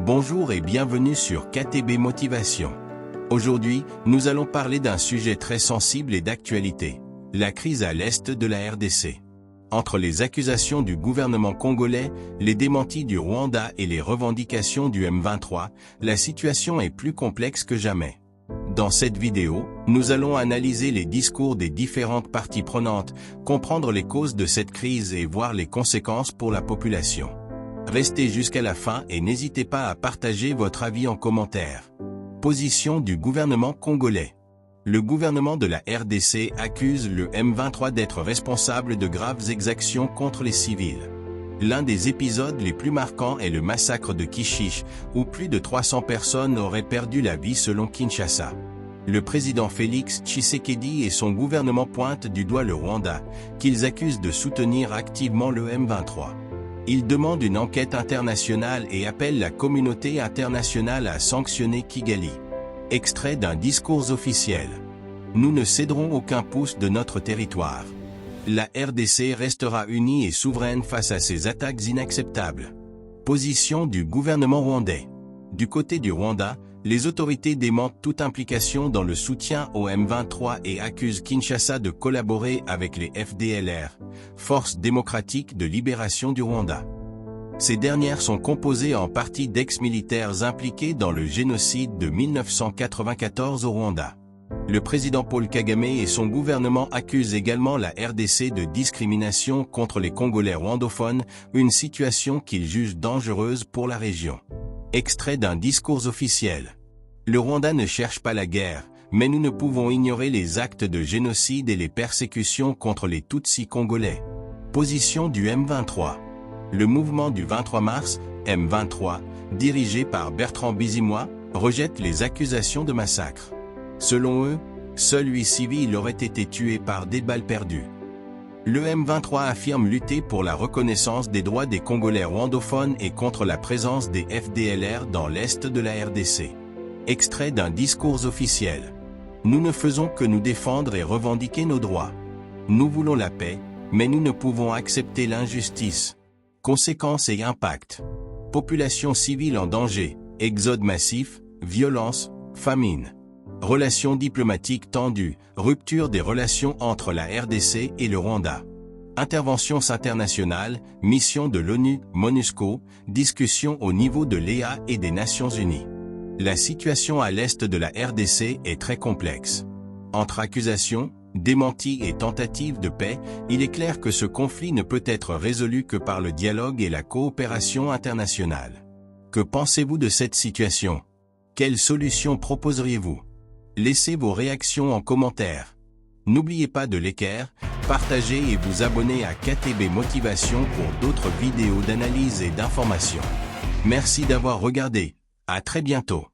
Bonjour et bienvenue sur KTB Motivation. Aujourd'hui, nous allons parler d'un sujet très sensible et d'actualité, la crise à l'est de la RDC. Entre les accusations du gouvernement congolais, les démentis du Rwanda et les revendications du M23, la situation est plus complexe que jamais. Dans cette vidéo, nous allons analyser les discours des différentes parties prenantes, comprendre les causes de cette crise et voir les conséquences pour la population. Restez jusqu'à la fin et n'hésitez pas à partager votre avis en commentaire. Position du gouvernement congolais. Le gouvernement de la RDC accuse le M23 d'être responsable de graves exactions contre les civils. L'un des épisodes les plus marquants est le massacre de Kishish, où plus de 300 personnes auraient perdu la vie selon Kinshasa. Le président Félix Tshisekedi et son gouvernement pointent du doigt le Rwanda, qu'ils accusent de soutenir activement le M23. Ils demandent une enquête internationale et appellent la communauté internationale à sanctionner Kigali. Extrait d'un discours officiel. Nous ne céderons aucun pouce de notre territoire. La RDC restera unie et souveraine face à ces attaques inacceptables. Position du gouvernement rwandais. Du côté du Rwanda, les autorités démentent toute implication dans le soutien au M23 et accusent Kinshasa de collaborer avec les FDLR, Forces démocratiques de libération du Rwanda. Ces dernières sont composées en partie d'ex-militaires impliqués dans le génocide de 1994 au Rwanda. Le président Paul Kagame et son gouvernement accusent également la RDC de discrimination contre les Congolais rwandophones, une situation qu'ils jugent dangereuse pour la région. Extrait d'un discours officiel. Le Rwanda ne cherche pas la guerre, mais nous ne pouvons ignorer les actes de génocide et les persécutions contre les Tutsis congolais. Position du M23. Le mouvement du 23 mars, M23, dirigé par Bertrand Bisimwa, rejette les accusations de massacre. Selon eux, seuls 8 civils auraient été tués par des balles perdues. Le M23 affirme lutter pour la reconnaissance des droits des Congolais rwandophones et contre la présence des FDLR dans l'est de la RDC. Extrait d'un discours officiel. Nous ne faisons que nous défendre et revendiquer nos droits. Nous voulons la paix, mais nous ne pouvons accepter l'injustice. Conséquences et impacts. Population civile en danger, exode massif, violence, famine. Relations diplomatiques tendues, rupture des relations entre la RDC et le Rwanda. Interventions internationales, mission de l'ONU, MONUSCO, discussions au niveau de l'EA et des Nations Unies. La situation à l'est de la RDC est très complexe. Entre accusations, démentis et tentatives de paix, il est clair que ce conflit ne peut être résolu que par le dialogue et la coopération internationale. Que pensez-vous de cette situation? Quelles solutions proposeriez-vous? Laissez vos réactions en commentaire. N'oubliez pas de liker, partager et vous abonner à KTB Motivation pour d'autres vidéos d'analyse et d'information. Merci d'avoir regardé. À très bientôt.